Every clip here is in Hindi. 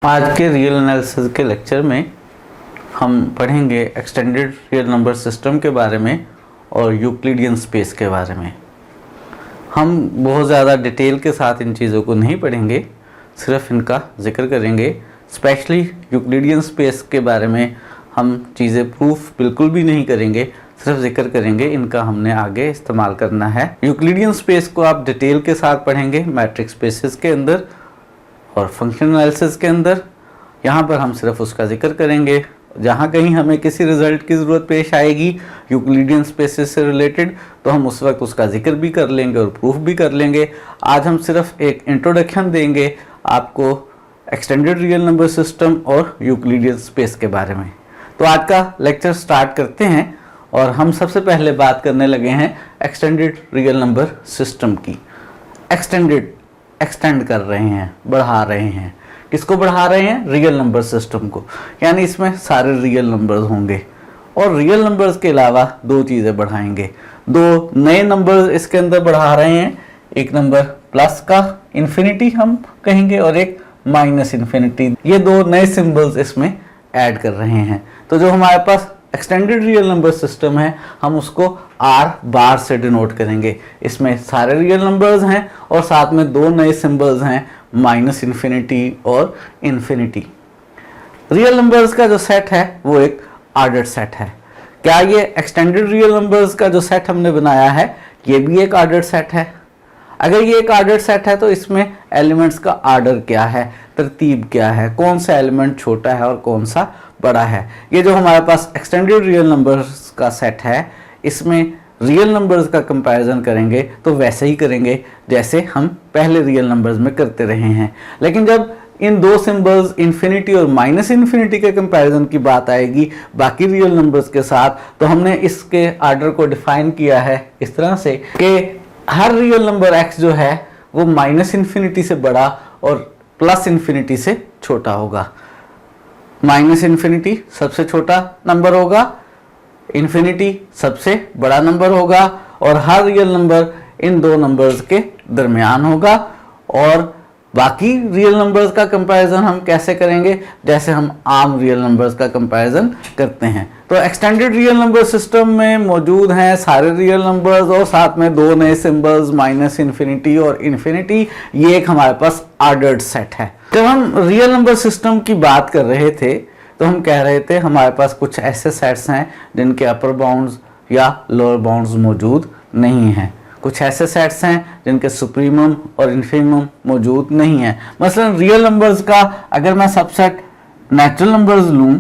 आज के रियल एनालिसिस के लेक्चर में हम पढ़ेंगे एक्सटेंडेड रियल नंबर सिस्टम के बारे में और यूक्लिडियन स्पेस के बारे में। हम बहुत ज़्यादा डिटेल के साथ इन चीज़ों को नहीं पढ़ेंगे, सिर्फ इनका जिक्र करेंगे। स्पेशली यूक्लिडियन स्पेस के बारे में हम चीज़ें प्रूफ बिल्कुल भी नहीं करेंगे, सिर्फ जिक्र करेंगे। इनका हमने आगे इस्तेमाल करना है। यूक्लिडियन स्पेस को आप डिटेल के साथ पढ़ेंगे मैट्रिक्स स्पेसेस के अंदर और फंक्शन एनालिसिस के अंदर। यहाँ पर हम सिर्फ उसका जिक्र करेंगे। जहाँ कहीं हमें किसी रिजल्ट की ज़रूरत पेश आएगी यूक्लिडियन स्पेसेस से रिलेटेड, तो हम उस वक्त उसका जिक्र भी कर लेंगे और प्रूफ भी कर लेंगे। आज हम सिर्फ एक इंट्रोडक्शन देंगे आपको एक्सटेंडेड रियल नंबर सिस्टम और यूक्लिडियन स्पेस के बारे में। तो आज का लेक्चर स्टार्ट करते हैं और हम सबसे पहले बात करने लगे हैं एक्सटेंडेड रियल नंबर सिस्टम की। एक्सटेंड कर रहे हैं, बढ़ा रहे हैं। किसको बढ़ा रहे हैं? रियल नंबर सिस्टम को। यानी इसमें सारे रियल नंबर्स होंगे और रियल नंबर्स के अलावा दो चीज़ें बढ़ाएंगे। दो नए नंबर्स इसके अंदर बढ़ा रहे हैं, एक नंबर प्लस का इन्फिनिटी हम कहेंगे और एक माइनस इन्फिनिटी। ये दो नए सिंबल्स इसमें ऐड कर रहे हैं। तो जो हमारे पास एक्सटेंडेड रियल नंबर सिस्टम है, हम उसको आर बार से डिनोट करेंगे। इसमें सारे रियल नंबर्स हैं और साथ में दो नए सिंबल्स हैं, माइनस इन्फिनिटी और इन्फिनिटी। रियल नंबर्स का जो सेट है वो एक ऑर्डर्ड सेट है। क्या ये एक्सटेंडेड रियल नंबर्स का जो सेट हमने बनाया है ये भी एक ऑर्डर्ड सेट है? अगर ये एक ऑर्डर्ड सेट है तो इसमें एलिमेंट्स का ऑर्डर क्या है, तरतीब क्या है, कौन सा एलिमेंट छोटा है और कौन सा बड़ा है। ये जो हमारे पास एक्सटेंडेड रियल नंबर्स का सेट है, इसमें रियल नंबर्स का कंपैरिजन करेंगे तो वैसे ही करेंगे जैसे हम पहले रियल नंबर्स में करते रहे हैं। लेकिन जब इन दो सिंबल्स इन्फिनिटी और माइनस इन्फिनिटी के कंपैरिजन की बात आएगी बाकी रियल नंबर्स के साथ, तो हमने इसके ऑर्डर को डिफाइन किया है इस तरह से कि हर रियल नंबर x जो है वो माइनस इन्फिनिटी से बड़ा और प्लस इन्फिनिटी से छोटा होगा। माइनस इन्फिनिटी सबसे छोटा नंबर होगा, इन्फिनिटी सबसे बड़ा नंबर होगा और हर रियल नंबर इन दो नंबर्स के दरमियान होगा। और बाकी रियल नंबर्स का कंपैरिजन हम कैसे करेंगे? जैसे हम आम रियल नंबर्स का कंपैरिजन करते हैं। तो एक्सटेंडेड रियल नंबर सिस्टम में मौजूद हैं सारे रियल नंबर्स और साथ में दो नए सिंबल्स माइनस इन्फिनिटी और इन्फिनिटी। ये एक हमारे पास ऑर्डर्ड सेट है। जब हम रियल नंबर सिस्टम की बात कर रहे थे तो हम कह रहे थे हमारे पास कुछ ऐसे सेट्स हैं जिनके अपर बाउंड्स या लोअर बाउंड्स मौजूद नहीं हैं। कुछ ऐसे सेट्स हैं जिनके सुप्रीमम और इन्फीमम मौजूद नहीं है। मसलन रियल नंबर्स का अगर मैं सबसेट नेचुरल नंबर्स लूँ,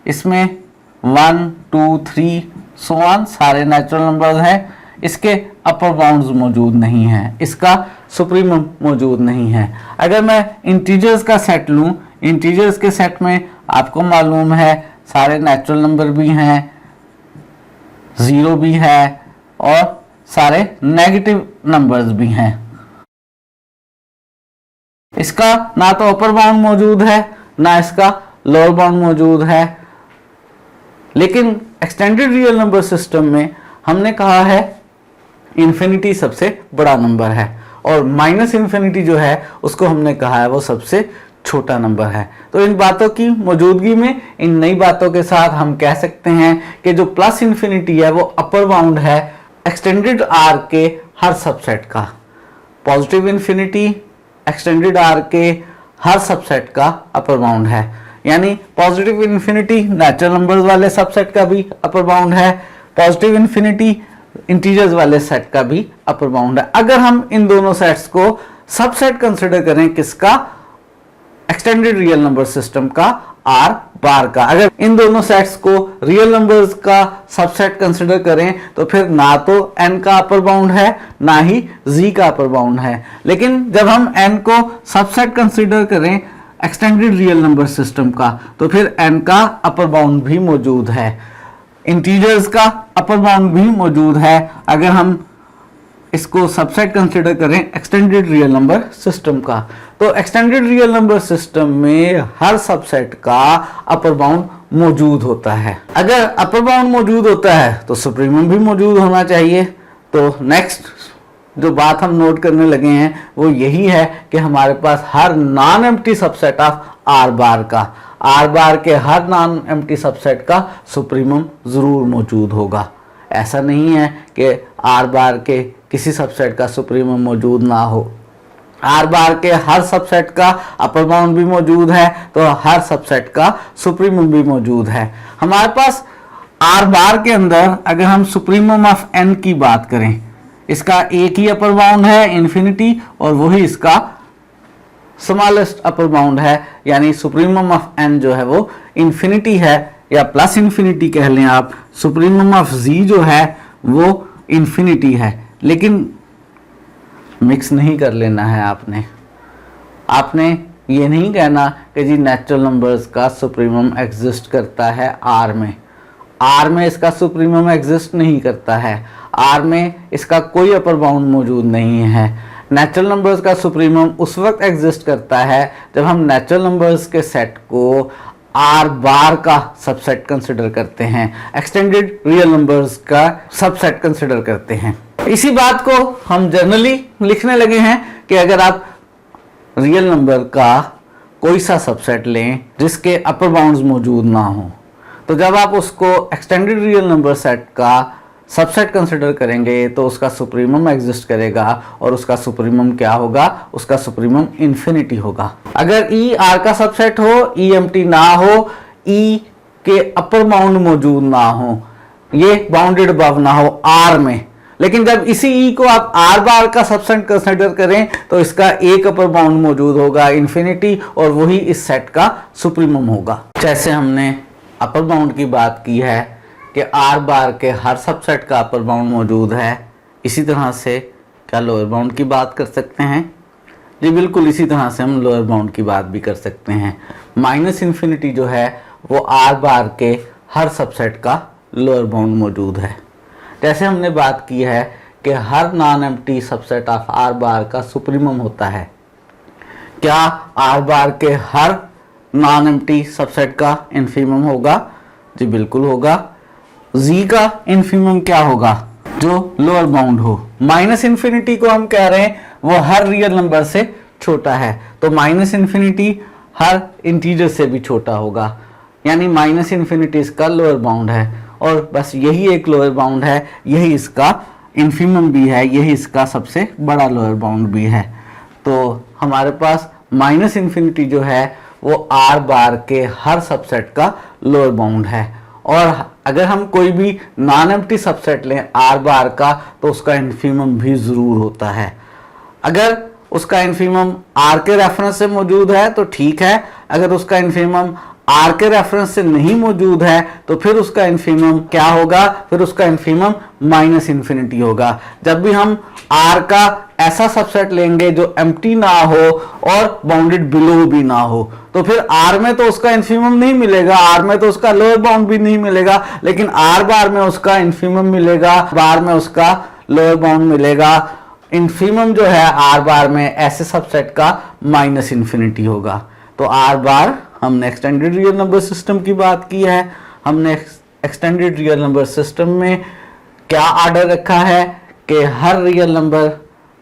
इसमें 1, 2, 3 सो ऑन सारे नेचुरल नंबर्स हैं, इसके अपर बाउंड्स मौजूद नहीं हैं, इसका सुप्रीमम मौजूद नहीं है। अगर मैं इंटीजर्स का सेट लूँ, इंटीजर्स के सेट में आपको मालूम है सारे नेचुरल नंबर भी हैं, ज़ीरो भी है और सारे नेगेटिव नंबर्स भी हैं। इसका ना तो अपर बाउंड मौजूद है ना इसका लोअर बाउंड मौजूद है। लेकिन एक्सटेंडेड रियल नंबर सिस्टम में हमने कहा है इन्फिनिटी सबसे बड़ा नंबर है और माइनस इन्फिनिटी जो है उसको हमने कहा है वो सबसे छोटा नंबर है। तो इन बातों की मौजूदगी में, इन नई बातों के साथ हम कह सकते हैं कि जो प्लस इन्फिनिटी है वो अपर बाउंड है एक्सटेंडेड आर के हर सबसेट का। पॉजिटिव इन्फिनिटी एक्सटेंडेड आर के हर सबसेट का अपर बाउंड है। यानी पॉजिटिव इन्फिनिटी नेचुरल नंबर्स वाले सबसेट का भी अपर बाउंड है, पॉजिटिव इन्फिनिटी इंटीजर्स वाले सेट का भी अपर बाउंड है। अगर हम इन दोनों सेट्स को सबसेट कंसिडर करें किसका? एक्सटेंडेड रियल नंबर सिस्टम का आर बार का। अगर इन दोनों सेट्स को रियल नंबर्स का सबसेट कंसिडर करें तो फिर ना तो n का अपर बाउंड है ना ही z का अपर बाउंड है। लेकिन जब हम n को सबसेट कंसिडर करें एक्सटेंडेड रियल नंबर सिस्टम का तो फिर n का अपर बाउंड भी मौजूद है, इंटीजर्स का अपर बाउंड भी मौजूद है। अगर हम इसको सबसेट कंसिडर करें एक्सटेंडेड रियल नंबर सिस्टम का, तो एक्सटेंडेड रियल नंबर सिस्टम में हर सबसेट का अपर बाउंड मौजूद होता है। अगर अपर बाउंड मौजूद होता है तो सुप्रीमम भी मौजूद होना चाहिए। तो नेक्स्ट जो बात हम नोट करने लगे हैं वो यही है कि हमारे पास हर non empty subset of R bar का। आर बार के हर नॉन एम्प्टी सबसेट का सुप्रीमम ज़रूर मौजूद होगा। ऐसा नहीं है कि आर बार के किसी सबसेट का सुप्रीमम मौजूद ना हो। आर बार के हर सबसेट का अपर बाउंड भी मौजूद है, तो हर सबसेट का सुप्रीमम भी मौजूद है। हमारे पास आर बार के अंदर अगर हम सुप्रीमम ऑफ एन की बात करें, इसका एक ही अपर बाउंड है इन्फिनिटी, और वही इसका स्मॉलेस्ट अपर बाउंड है, यानी सुप्रीमम ऑफ एन जो है वो इन्फिनिटी है, या प्लस इन्फिनिटी कह लें आप। सुप्रीमम ऑफ जी जो है वो इन्फिनिटी है, लेकिन मिक्स नहीं कर लेना है आपने ये नहीं कहना कि जी नेचुरल नंबर्स का सुप्रीमम एग्जिस्ट करता है आर में इसका सुप्रीमम एग्जिस्ट नहीं करता है। आर में इसका कोई अपर बाउंड मौजूद नहीं है। नेचुरल नंबर्स का सुप्रीमम उस वक्त एग्जिस्ट करता है जब हम नेचुरल नंबर्स के सेट को आर बार का सबसेट कंसिडर करते हैं, एक्सटेंडेड रियल नंबर्स का सबसेट कंसिडर करते हैं। इसी बात को हम जनरली लिखने लगे हैं कि अगर आप रियल नंबर का कोई सा सबसेट लें जिसके अपर बाउंड्स मौजूद ना हो, तो जब आप उसको एक्सटेंडेड रियल नंबर सेट का सबसेट कंसिडर करेंगे तो उसका सुप्रीमम एग्जिस्ट करेगा, और उसका सुप्रीमम क्या होगा? उसका सुप्रीमम इन्फिनिटी होगा। अगर ई आर का सबसेट हो, ई एम्प्टी ना हो, ई के अपर बाउंड मौजूद ना हो, ये बाउंडेड अबव ना हो आर में, लेकिन जब इसी ई को आप आर बार का सबसेट कंसिडर करें तो इसका एक अपर बाउंड मौजूद होगा इन्फिनिटी, और वही इस सेट का सुप्रीमम होगा। जैसे हमने अपर बाउंड की बात की है कि आर बार के हर सबसेट का अपर बाउंड मौजूद है, इसी तरह से क्या लोअर बाउंड की बात कर सकते हैं? जी बिल्कुल, इसी तरह से हम लोअर बाउंड की बात भी कर सकते हैं। माइनस इन्फिनिटी जो है वो आर बार के हर सबसेट का लोअर बाउंड मौजूद है। जैसे हमने बात की है कि हर non empty subset of R bar का सुप्रीमम होता है, क्या आर बार के हर नॉन एम्प्टी सबसेट का इन्फीमम होगा? जी बिल्कुल होगा। जी का इन्फीमम क्या होगा? जो लोअर बाउंड हो। माइनस इन्फिनिटी को हम कह रहे हैं वो हर रियल नंबर से छोटा है, तो माइनस इन्फिनिटी हर इंटीजर से भी छोटा होगा, यानी माइनस इन्फिनिटी इसका लोअर बाउंड है, और बस यही एक लोअर बाउंड है, यही इसका इन्फीमम भी है, यही इसका सबसे बड़ा लोअर बाउंड भी है। तो हमारे पास माइनस इन्फिनिटी जो है वो आर बार के हर सबसेट का लोअर बाउंड है, और अगर हम कोई भी नॉन एम्प्टी सबसेट लें आर बार का तो उसका इन्फीमम भी ज़रूर होता है। अगर उसका इन्फीमम आर के रेफरेंस से मौजूद है तो ठीक है, अगर उसका इन्फीमम आर के रेफरेंस से नहीं मौजूद है तो फिर उसका इन्फीमम क्या होगा? फिर उसका इन्फीमम माइनस इन्फिनिटी होगा। जब भी हम आर का ऐसा सबसेट लेंगे जो एम्प्टी ना हो और बाउंडेड बिलो भी ना हो, तो फिर आर में तो उसका इन्फीमम नहीं मिलेगा, आर में तो उसका लोअर बाउंड भी नहीं मिलेगा, लेकिन आर बार में उसका इन्फीमम मिलेगा, बार में उसका लोअर बाउंड मिलेगा। इन्फीमम जो है आर बार में ऐसे सबसेट का माइनस इन्फिनिटी होगा। तो आर बार, हमने एक्सटेंडेड रियल नंबर सिस्टम की बात की है, हमने एक्सटेंडेड रियल नंबर सिस्टम में क्या ऑर्डर रखा है कि हर रियल नंबर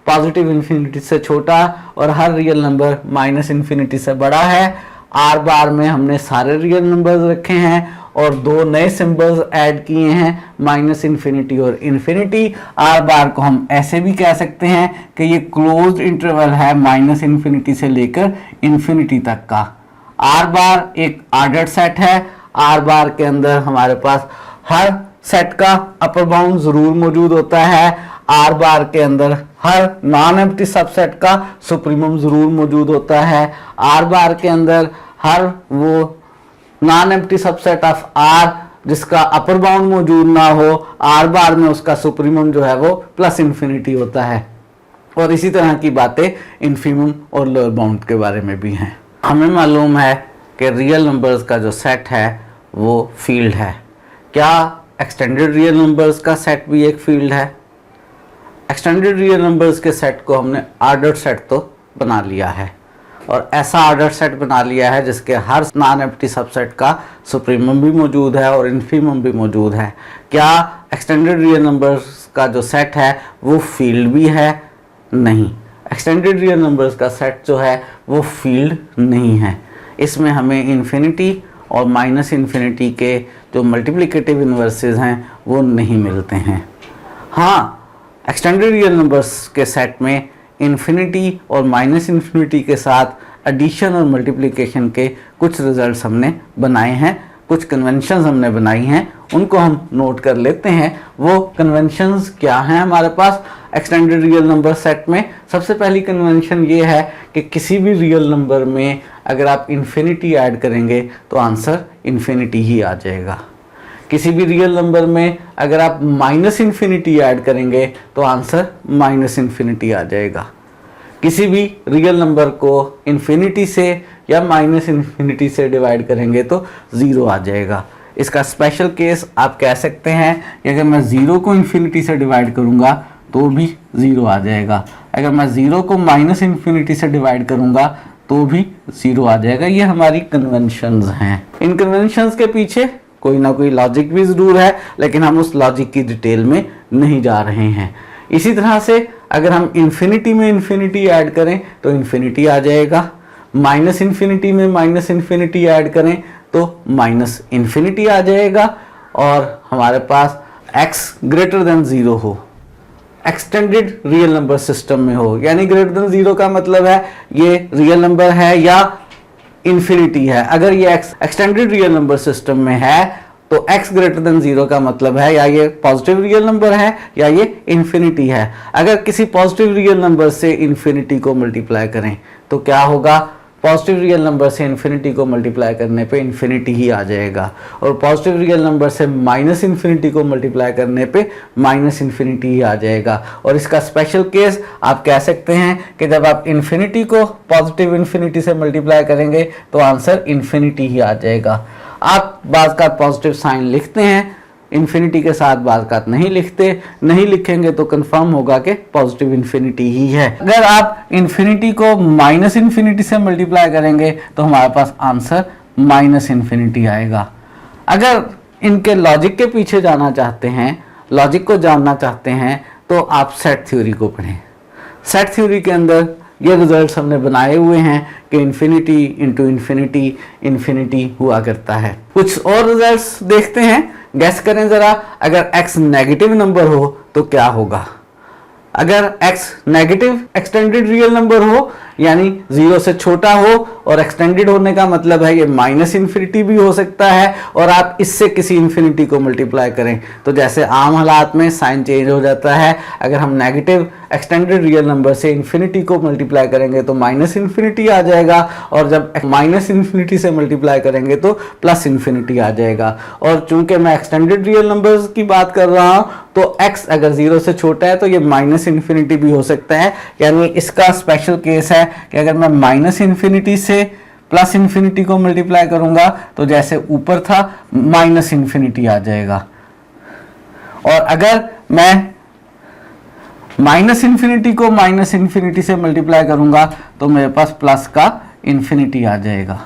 पॉजिटिव इन्फिनिटी से छोटा और हर रियल नंबर माइनस इन्फिनिटी से बड़ा है। आर बार में हमने सारे रियल नंबर्स रखे हैं और दो नए सिंबल्स ऐड किए हैं, माइनस इन्फिनिटी और इन्फिनिटी। आर बार को हम ऐसे भी कह सकते हैं कि ये क्लोज्ड इंटरवल है माइनस इन्फिनिटी से लेकर इन्फिनिटी तक का। आर बार एक ऑर्डर्ड सेट है, आर बार के अंदर हमारे पास हर सेट का अपर बाउंड जरूर मौजूद होता है, आर बार के अंदर हर नॉन एम्प्टी सबसेट का सुप्रीमम जरूर मौजूद होता है, आर बार के अंदर हर वो non empty subset of R जिसका अपर बाउंड मौजूद ना हो, आर बार में उसका सुप्रीमम जो है वो प्लस इन्फिनिटी होता है। और इसी तरह की बातें इन्फीमम और लोअर बाउंड के बारे में भी हैं। हमें मालूम है कि रियल नंबर्स का जो सेट है वो फील्ड है। क्या एक्सटेंडेड रियल नंबर्स का सेट भी एक फील्ड है? एक्सटेंडेड रियल नंबर्स के सेट को हमने ऑर्डर्ड सेट तो बना लिया है, और ऐसा ऑर्डर्ड सेट बना लिया है जिसके हर नॉन एम्प्टी सबसेट का सुप्रीमम भी मौजूद है और इन्फीमम भी मौजूद है। क्या एक्सटेंडेड रियल नंबर्स का जो सेट है वो फील्ड भी है? नहीं, एक्सटेंडेड रियल नंबर्स का सेट जो है वो फील्ड नहीं है। इसमें हमें इन्फिनिटी और माइनस इन्फिनिटी के जो मल्टीप्लिकेटिव इन्वर्सेस हैं वो नहीं मिलते हैं। हाँ, एक्सटेंडेड रियल नंबर्स के सेट में इन्फिनिटी और माइनस इन्फिनिटी के साथ एडिशन और मल्टीप्लिकेशन के कुछ रिजल्ट्स हमने बनाए हैं, कुछ कन्वेंशंस हमने बनाई हैं, उनको हम नोट कर लेते हैं। वो कन्वेंशंस क्या हैं हमारे पास एक्सटेंडेड रियल नंबर सेट में? सबसे पहली कन्वेंशन ये है कि किसी भी रियल नंबर में अगर आप इन्फिनिटी ऐड करेंगे तो आंसर इन्फिनिटी ही आ जाएगा। किसी भी रियल नंबर में अगर आप माइनस इन्फिनिटी ऐड करेंगे तो आंसर माइनस इन्फिनिटी आ जाएगा। किसी भी रियल नंबर को इन्फिनिटी से या माइनस इन्फिनिटी से डिवाइड करेंगे तो ज़ीरो आ जाएगा। इसका स्पेशल केस आप कह सकते हैं कि अगर मैं ज़ीरो को इन्फिनिटी से डिवाइड करूंगा तो भी ज़ीरो आ जाएगा, अगर मैं ज़ीरो को माइनस इन्फिनिटी से डिवाइड करूंगा तो भी ज़ीरो आ जाएगा। ये हमारी कन्वेंशंस हैं। इन कन्वेंशंस के पीछे कोई ना कोई लॉजिक भी ज़रूर है, लेकिन हम उस लॉजिक की डिटेल में नहीं जा रहे हैं। इसी तरह से अगर हम इन्फिनिटी में इन्फिनिटी ऐड करें तो इन्फिनिटी आ जाएगा, माइनस इन्फिनिटी में माइनस इन्फिनिटी ऐड करें तो माइनस इन्फिनिटी आ जाएगा, और हमारे पास x ग्रेटर देन ज़ीरो हो, एक्सटेंडेड रियल नंबर सिस्टम में हो, यानी ग्रेटर देन ज़ीरो का मतलब है ये रियल नंबर है या इन्फिनिटी है। अगर ये x extended real number system में है तो x ग्रेटर देन ज़ीरो का मतलब है या ये पॉजिटिव रियल नंबर है या ये इन्फिनिटी है। अगर किसी पॉजिटिव रियल नंबर से इन्फिनिटी को मल्टीप्लाई करें तो क्या होगा? पॉजिटिव रियल नंबर से इन्फिनिटी को मल्टीप्लाई करने पे इन्फिनिटी ही आ जाएगा, और पॉजिटिव रियल नंबर से माइनस इन्फिनिटी को मल्टीप्लाई करने पे माइनस इन्फिनिटी ही आ जाएगा। और इसका स्पेशल केस आप कह सकते हैं कि जब आप इन्फिनिटी को पॉजिटिव इन्फिनिटी से मल्टीप्लाई करेंगे तो आंसर इन्फिनिटी ही आ जाएगा। आप बाज़ का पॉजिटिव साइन लिखते हैं, इन्फिनिटी के साथ बाज़ का नहीं लिखते, नहीं लिखेंगे तो कंफर्म होगा कि पॉजिटिव इन्फिनिटी ही है। अगर आप इन्फिनिटी को माइनस इन्फिनिटी से मल्टीप्लाई करेंगे तो हमारे पास आंसर माइनस इन्फिनिटी आएगा। अगर इनके लॉजिक के पीछे जाना चाहते हैं, लॉजिक को जानना चाहते हैं, तो आप सेट थ्योरी को पढ़ें। सेट थ्योरी के अंदर ये रिजल्ट्स हमने बनाए हुए हैं कि इन्फिनिटी इंटू इन्फिनिटी इन्फिनिटी हुआ करता है। कुछ और रिजल्ट्स देखते हैं, गैस करें ज़रा। अगर x नेगेटिव नंबर हो तो क्या होगा? अगर x negative extended real number हो, यानी ज़ीरो से छोटा हो, और एक्सटेंडेड होने का मतलब है ये माइनस इन्फिनिटी भी हो सकता है, और आप इससे किसी इन्फिनिटी को मल्टीप्लाई करें तो जैसे आम हालात में साइन चेंज हो जाता है। अगर हम नेगेटिव एक्सटेंडेड रियल नंबर से इन्फिनिटी को मल्टीप्लाई करेंगे तो माइनस इन्फिनिटी आ जाएगा, और जब माइनस इन्फिनिटी से मल्टीप्लाई करेंगे तो प्लस इन्फिनिटी आ जाएगा। और चूंकि मैं एक्सटेंडेड रियल नंबर्स की बात कर रहा हूँ तो x अगर ज़ीरो से छोटा है तो ये माइनस इन्फिनिटी भी हो सकता है, यानी इसका स्पेशल केस है कि अगर मैं माइनस इन्फिनिटी से प्लस इन्फिनिटी को मल्टीप्लाई करूंगा तो जैसे ऊपर था माइनस इन्फिनिटी आ जाएगा, और अगर मैं माइनस इन्फिनिटी को माइनस इन्फिनिटी से मल्टीप्लाई करूंगा तो मेरे पास प्लस का इन्फिनिटी आ जाएगा।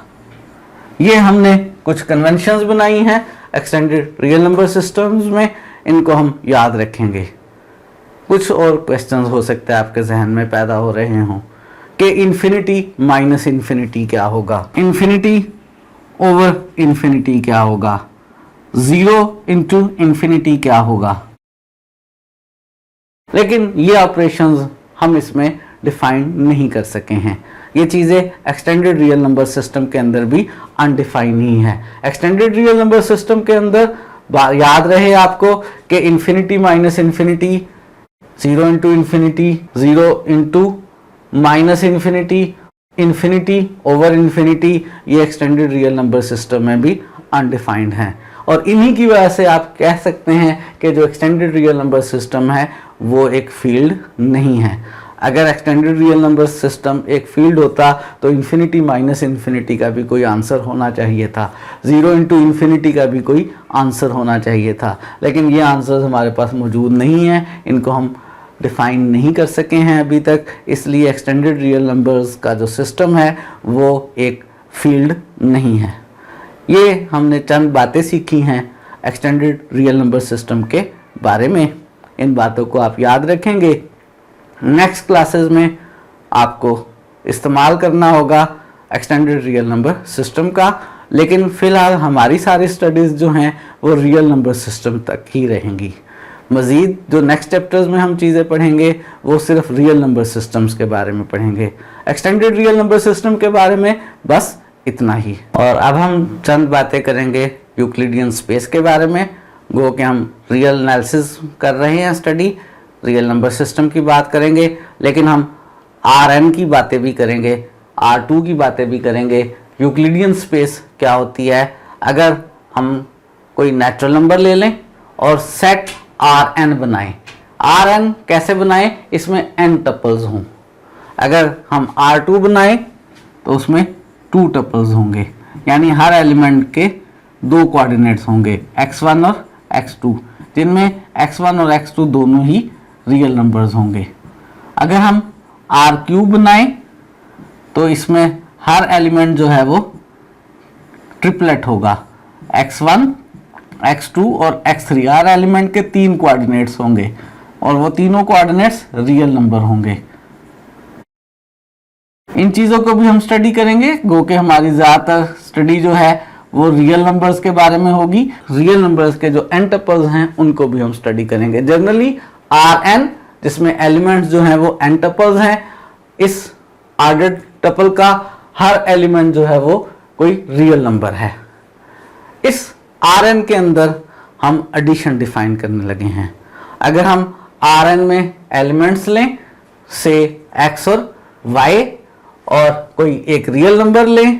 ये हमने कुछ कन्वेंशंस बनाई हैं एक्सटेंडेड रियल नंबर सिस्टम्स में, इनको हम याद रखेंगे। कुछ और क्वेश्चंस हो सकते हैं आपके जहन में पैदा हो रहे हों कि इन्फिनिटी माइनस इन्फिनिटी क्या होगा, इन्फिनिटी ओवर इन्फिनिटी क्या होगा, ज़ीरो इंटू इन्फिनिटी क्या होगा। लेकिन ये ऑपरेशंस हम इसमें डिफाइन नहीं कर सके हैं। ये चीज़ें एक्सटेंडेड रियल नंबर सिस्टम के अंदर भी अनडिफाइन ही है। एक्सटेंडेड रियल नंबर सिस्टम के अंदर याद रहे आपको कि infinity minus infinity, zero into infinity, zero into minus infinity, infinity over infinity, ये एक्सटेंडेड रियल नंबर सिस्टम में भी अनडिफाइंड हैं। और इन्हीं की वजह से आप कह सकते हैं कि जो एक्सटेंडेड रियल नंबर सिस्टम है वो एक फील्ड नहीं है। अगर एक्सटेंडेड रियल नंबर सिस्टम एक फील्ड होता तो इन्फिनिटी माइनस इन्फिनिटी का भी कोई आंसर होना चाहिए था, ज़ीरो इंटू इन्फिनिटी का भी कोई आंसर होना चाहिए था, लेकिन ये आंसर्स हमारे पास मौजूद नहीं हैं, इनको हम डिफ़ाइन नहीं कर सके हैं अभी तक। इसलिए एक्सटेंडेड रियल नंबर्स का जो सिस्टम है वो एक फील्ड नहीं है। ये हमने चंद बातें सीखी हैं एक्सटेंडेड रियल नंबर सिस्टम के बारे में। इन बातों को आप याद रखेंगे। नेक्स्ट क्लासेस में आपको इस्तेमाल करना होगा एक्सटेंडेड रियल नंबर सिस्टम का, लेकिन फिलहाल हमारी सारी स्टडीज़ जो हैं वो रियल नंबर सिस्टम तक ही रहेंगी। मज़ीद जो नेक्स्ट चैप्टर्स में हम चीज़ें पढ़ेंगे वो सिर्फ रियल नंबर सिस्टम्स के बारे में पढ़ेंगे। एक्सटेंडेड रियल नंबर सिस्टम के बारे में बस इतना ही। और अब हम चंद बातें करेंगे यूक्लिडियन स्पेस के बारे में। गो कि हम रियल एनालिसिस कर रहे हैं, स्टडी रियल नंबर सिस्टम की बात करेंगे, लेकिन हम Rn की बातें भी करेंगे, R2 की बातें भी करेंगे। यूक्लिडियन स्पेस क्या होती है, अगर हम कोई नेचुरल नंबर ले लें और सेट Rn बनाएं। Rn कैसे बनाएं, इसमें n टपल्स हों। अगर हम R2 बनाएं तो उसमें 2 टपल्स होंगे, यानी हर एलिमेंट के 2 कोऑर्डिनेट्स होंगे, x1 और x2, जिनमें x1 और x2 दोनों ही रियल नंबर्स होंगे। अगर हम R3 बनाएं तो इसमें हर एलिमेंट जो है वो ट्रिपलेट होगा, x1, x2 और x3। हर एलिमेंट के 3 कोऑर्डिनेट्स होंगे और वो तीनों कोऑर्डिनेट्स रियल नंबर होंगे। इन चीज़ों को भी हम स्टडी करेंगे। गो के हमारी ज़्यादातर स्टडी जो है वो रियल नंबर्स के बारे में होगी। रियल नंबर्स के जो n टपल्स हैं उनको भी हम स्टडी करेंगे। जनरली Rn, जिसमें एलिमेंट्स जो हैं वो n टपल्स हैं, इस ऑर्डर्ड टपल का हर एलिमेंट जो है वो कोई रियल नंबर है। इस Rn के अंदर हम एडिशन डिफाइन करने लगे हैं। अगर हम Rn में एलिमेंट्स लें, से x और y, और कोई एक रियल नंबर लें,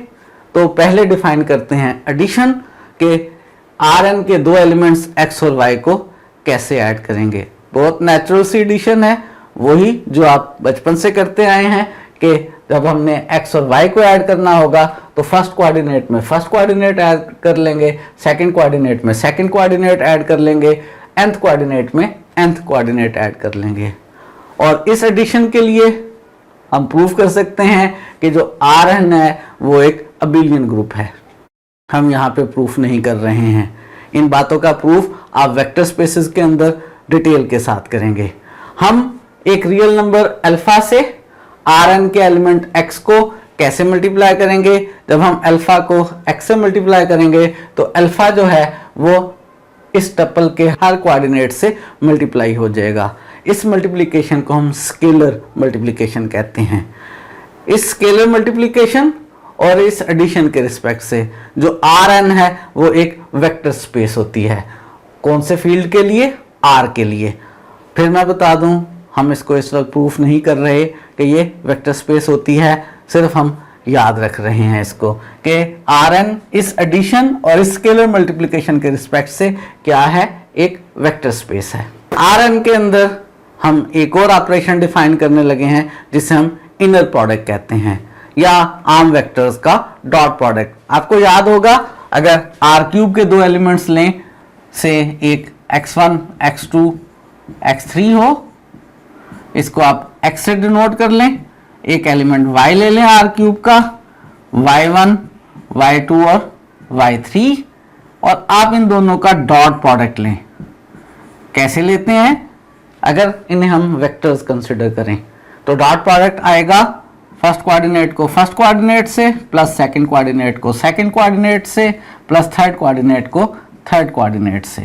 तो पहले डिफाइन करते हैं एडिशन के Rn के 2 एलिमेंट्स x और y को कैसे ऐड करेंगे। बहुत नेचुरल सी एडिशन है, वही जो आप बचपन से करते आए हैं कि जब हमने x और y को ऐड करना होगा तो फर्स्ट कोऑर्डिनेट में फर्स्ट कोऑर्डिनेट ऐड कर लेंगे, सेकंड कोऑर्डिनेट में सेकंड कोऑर्डिनेट ऐड कर लेंगे, nth कोऑर्डिनेट में nth कोऑर्डिनेट ऐड कर लेंगे। और इस एडिशन के लिए हम प्रूव कर सकते हैं कि जो Rn है वो एक अबिलियन ग्रुप है। हम यहाँ पे प्रूफ नहीं कर रहे हैं, इन बातों का प्रूफ आप वेक्टर स्पेसेस के अंदर डिटेल के साथ करेंगे। हम एक रियल नंबर अल्फा से Rn के एलिमेंट x को कैसे मल्टीप्लाई करेंगे। जब हम अल्फा को x से मल्टीप्लाई करेंगे तो अल्फा जो है वो इस टपल के हर कोऑर्डिनेट से मल्टीप्लाई हो जाएगा। इस मल्टीप्लिकेशन को हम स्केलर मल्टीप्लिकेशन कहते हैं। इस स्केलर मल्टीप्लिकेशन और इस एडिशन के रिस्पेक्ट से जो Rn है वो एक वेक्टर स्पेस होती है। कौन से फील्ड के लिए, R के लिए। फिर मैं बता दूं, हम इसको इस वक्त प्रूफ नहीं कर रहे कि ये वेक्टर स्पेस होती है, सिर्फ हम याद रख रहे हैं इसको कि Rn इस एडिशन और इस स्केलर मल्टीप्लिकेशन के रिस्पेक्ट से क्या है, एक वेक्टर स्पेस है। Rn के अंदर हम एक और ऑपरेशन डिफाइन करने लगे हैं जिसे हम इनर प्रोडक्ट कहते हैं, या आर्म वेक्टर्स का डॉट प्रोडक्ट। आपको याद होगा, अगर R³ के 2 एलिमेंट्स लें, से एक x1, x2, x3 हो, इसको आप x से डिनोट कर लें, एक एलिमेंट y ले लें R³ का, y1, y2 और y3, और आप इन दोनों का डॉट प्रोडक्ट लें। कैसे लेते हैं, अगर इन्हें हम वेक्टर्स कंसिडर करें तो डॉट प्रोडक्ट आएगा फर्स्ट कोऑर्डिनेट को फर्स्ट कोऑर्डिनेट से, प्लस सेकंड कोऑर्डिनेट को सेकंड कोऑर्डिनेट से, प्लस थर्ड कोऑर्डिनेट को थर्ड कोऑर्डिनेट से।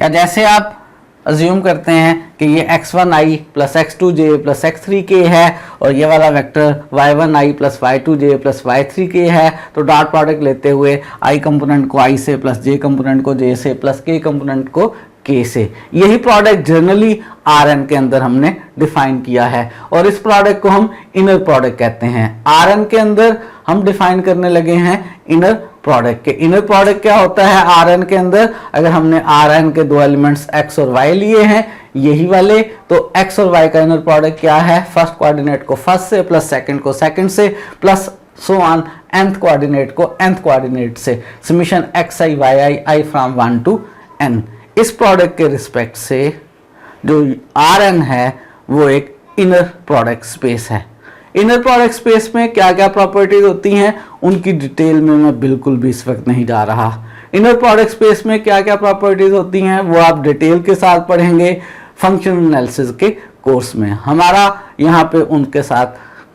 या जैसे आप अज्यूम करते हैं कि ये x1i plus x2j plus x3k है और ये वाला vector y1i plus y2j plus y3k है, तो डॉट प्रोडक्ट लेते हुए i कंपोनेंट को i से, प्लस j कंपोनेंट को j से, प्लस k कंपोनेंट को k से। यही प्रोडक्ट जनरली Rn के अंदर हमने डिफाइन किया है और इस प्रोडक्ट को हम इनर प्रोडक्ट कहते हैं। Rn के अंदर हम डिफाइन करने लगे हैं इनर प्रोडक्ट के। इनर प्रोडक्ट क्या होता है Rn के अंदर, अगर हमने Rn के 2 एलिमेंट्स x और y लिए हैं यही वाले, तो x और y का इनर प्रोडक्ट क्या है, फर्स्ट कोऑर्डिनेट को फर्स्ट से, प्लस सेकंड को सेकंड से, plus so on nth coordinate को nth कोऑर्डिनेट से, summation xi yi i from 1 to n। इस प्रोडक्ट के रिस्पेक्ट से जो Rn है वो एक इनर प्रोडक्ट स्पेस है। इनर प्रोडक्ट स्पेस में क्या क्या प्रॉपर्टीज होती हैं उनकी डिटेल में मैं बिल्कुल भी इस वक्त नहीं जा रहा। इनर प्रोडक्ट स्पेस में क्या क्या प्रॉपर्टीज होती हैं वो आप डिटेल के साथ पढ़ेंगे फंक्शनल एनालिसिस के कोर्स में। हमारा यहाँ पे उनके साथ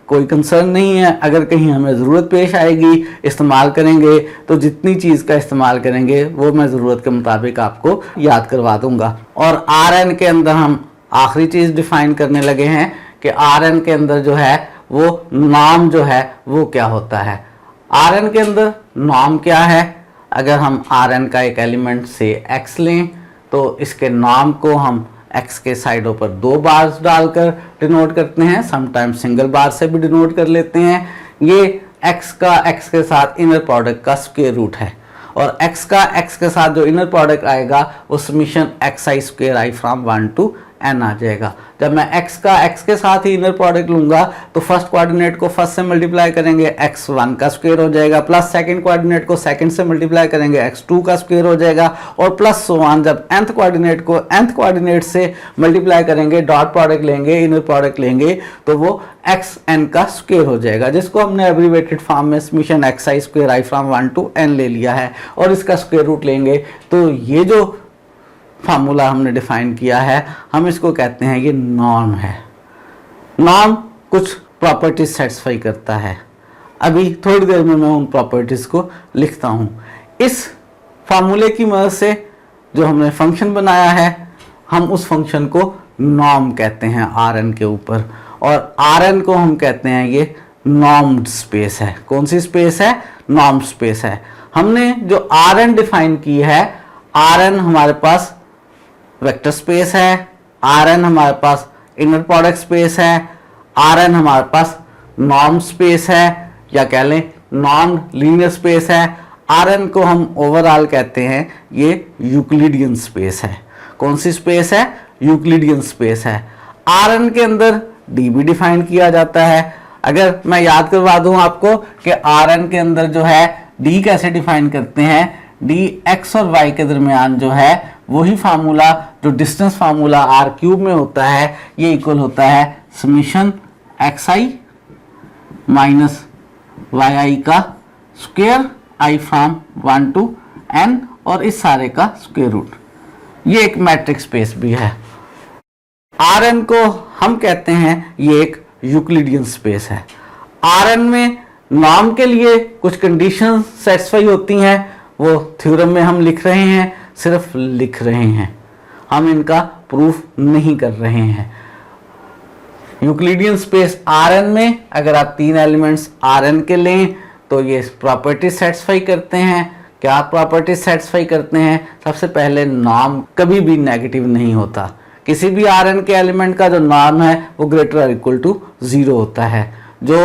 कोई कंसर्न नहीं है। अगर कहीं हमें ज़रूरत पेश आएगी, इस्तेमाल करेंगे, तो जितनी चीज़ का इस्तेमाल करेंगे वो मैं ज़रूरत के मुताबिक आपको याद करवा दूंगा। और RN के अंदर हम आखिरी चीज़ डिफाइन करने लगे हैं कि RN के अंदर जो है वो नॉर्म जो है वो क्या होता है। RN के अंदर नॉर्म क्या है? अगर हम RN का एक एलिमेंट से x लें तो इसके नॉर्म को हम x के साइडों पर 2 बार्स डालकर डिनोट करते हैं, समटाइम्स सिंगल बार से भी डिनोट कर लेते हैं। ये x का x के साथ इनर प्रोडक्ट का स्क्वायर रूट है, और x का x के साथ जो इनर प्रोडक्ट आएगा वो summation xi square i from 1 to n आ जाएगा। जब मैं x का x के साथ ही इनर प्रोडक्ट लूंगा तो फर्स्ट कोऑर्डिनेट को फर्स्ट से मल्टीप्लाई करेंगे, x1 का स्क्वायर हो जाएगा, प्लस सेकंड कोऑर्डिनेट को सेकंड से मल्टीप्लाई करेंगे, x2 का स्क्वायर हो जाएगा, और प्लस सो ऑन। जब nth कोऑर्डिनेट को nth कोऑर्डिनेट से मल्टीप्लाई करेंगे, डॉट प्रोडक्ट लेंगे, इनर प्रोडक्ट लेंगे, तो वो xn का स्क्वायर हो जाएगा, जिसको हमने एब्रीवेटेड फॉर्म में summation xi square i from 1 to n ले लिया है, और इसका स्क्वायर रूट लेंगे। तो ये जो फार्मूला हमने डिफाइन किया है, हम इसको कहते हैं ये नॉर्म है। नॉर्म कुछ प्रॉपर्टीज सेटिस्फाई करता है। अभी थोड़ी देर में मैं उन प्रॉपर्टीज को लिखता हूँ। इस फार्मूले की मदद से जो हमने फंक्शन बनाया है, हम उस फंक्शन को नॉर्म कहते हैं Rn के ऊपर, और Rn को हम कहते हैं ये नॉर्म्ड स्पेस है। कौन सी स्पेस है? नॉर्म स्पेस है। हमने जो Rn डिफाइन की है, Rn हमारे पास वेक्टर स्पेस है, Rn हमारे पास इनर प्रोडक्ट स्पेस है, Rn हमारे पास नॉर्म स्पेस है, या कह लें नॉन लीनियर स्पेस है। Rn को हम ओवरऑल कहते हैं ये यूक्लिडियन स्पेस है। कौन सी स्पेस है? यूक्लिडियन स्पेस है। Rn के अंदर d भी डिफाइन किया जाता है। अगर मैं याद करवा दूं आपको कि Rn के अंदर जो है d कैसे डिफाइन करते हैं, d x और y के दरमियान जो है वही फार्मूला जो डिस्टेंस फार्मूला r क्यूब में होता है, ये इक्वल होता है समीशन xi माइनस yi का square i from 1 to n, और इस सारे का स्क्वायर रूट। ये एक मैट्रिक्स स्पेस भी है। Rn को हम कहते हैं ये एक यूक्लिडियन स्पेस है। Rn में नॉर्म के लिए कुछ कंडीशन सेटिस्फाई होती हैं, वो थ्योरम में हम लिख रहे हैं, सिर्फ लिख रहे हैं, हम इनका प्रूफ नहीं कर रहे हैं। यूक्लिडियन स्पेस Rn में अगर आप 3 एलिमेंट्स Rn के लें तो ये प्रॉपर्टी सेटिस्फाई करते हैं। क्या प्रॉपर्टी सेटिस्फाई करते हैं? सबसे पहले नॉर्म कभी भी नेगेटिव नहीं होता। किसी भी Rn के एलिमेंट का जो नॉर्म है वो ग्रेटर और इक्वल टू 0 होता है। जो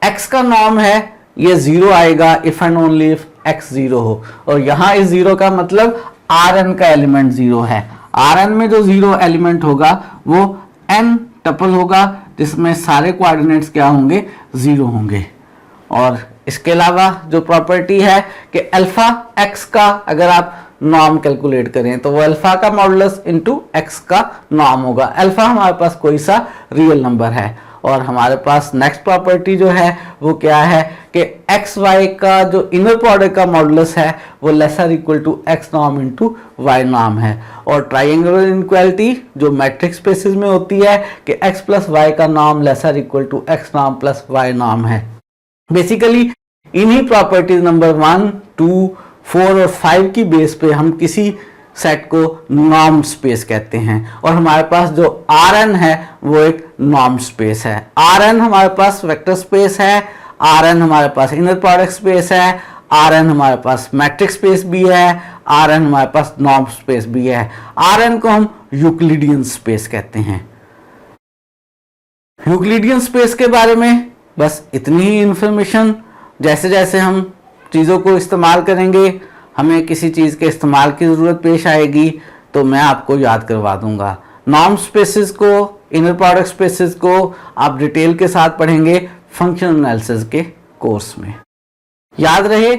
x का नॉर्म है ये 0 आएगा if and only if x 0 हो, और यहाँ इस 0 का मतलब Rn का एलिमेंट 0 है। Rn में जो 0 एलिमेंट होगा वो n टपल होगा, जिसमें सारे कोऑर्डिनेट्स क्या होंगे? 0 होंगे। और इसके अलावा जो प्रॉपर्टी है कि अल्फा x का अगर आप नॉर्म कैलकुलेट करें तो वो अल्फा का मॉडुलस इनटू x का नॉर्म होगा। अल्फा हमारे पास कोई सा रियल नंबर है, और हमारे पास नेक्स्ट प्रॉपर्टी जो है वो क्या है कि एक्स वाई का जो इनर प्रोडक्ट का मॉडुलस है वो lesser equal to X norm into Y norm है। और ट्राइंगुलर इनइक्वालिटी जो मैट्रिक्स स्पेसेस में होती है कि एक्स प्लस वाई का norm lesser equal to X norm plus Y norm है। बेसिकली इन्हीं प्रॉपर्टीज नंबर 1, 2, 4 और 5 की बेस पे हम किसी सेट को नॉर्म स्पेस कहते हैं, और हमारे पास जो Rn है वो एक नॉर्म स्पेस है। Rn हमारे पास वेक्टर स्पेस है, Rn हमारे पास इनर प्रोडक्ट स्पेस है, Rn हमारे पास मैट्रिक्स स्पेस भी है, Rn हमारे पास नॉर्म स्पेस भी है। Rn को हम यूक्लिडियन स्पेस कहते हैं। यूक्लिडियन स्पेस के बारे में बस इतनी ही इंफॉर्मेशन। जैसे जैसे हम चीज़ों को इस्तेमाल करेंगे, हमें किसी चीज़ के इस्तेमाल की ज़रूरत पेश आएगी तो मैं आपको याद करवा दूंगा। नॉर्म स्पेसेस को, इनर प्रोडक्ट स्पेसेस को आप डिटेल के साथ पढ़ेंगे फंक्शनल एनालिसिस के कोर्स में। याद रहे,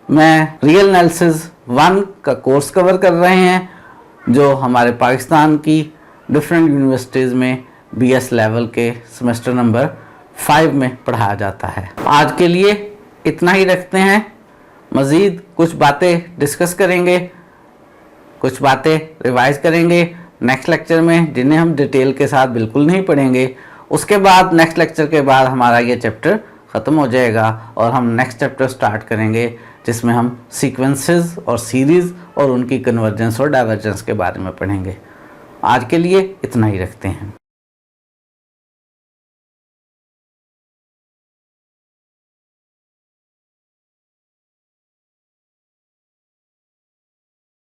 मैं रियल एनालिसिस 1 का कोर्स कवर कर रहे हैं जो हमारे पाकिस्तान की डिफरेंट यूनिवर्सिटीज़ में BS लेवल के सेमेस्टर नंबर 5 में पढ़ाया जाता है। आज के लिए इतना ही रखते हैं। मज़ीद कुछ बातें डिस्कस करेंगे, कुछ बातें रिवाइज करेंगे नेक्स्ट लेक्चर में, जिन्हें हम डिटेल के साथ बिल्कुल नहीं पढ़ेंगे। उसके बाद नेक्स्ट लेक्चर के बाद हमारा ये चैप्टर ख़त्म हो जाएगा और हम नेक्स्ट चैप्टर स्टार्ट करेंगे जिसमें हम सीक्वेंसेस और सीरीज़ और उनकी कन्वर्जेंस और डाइवर्जेंस के बारे में पढ़ेंगे। आज के लिए इतना ही रखते हैं।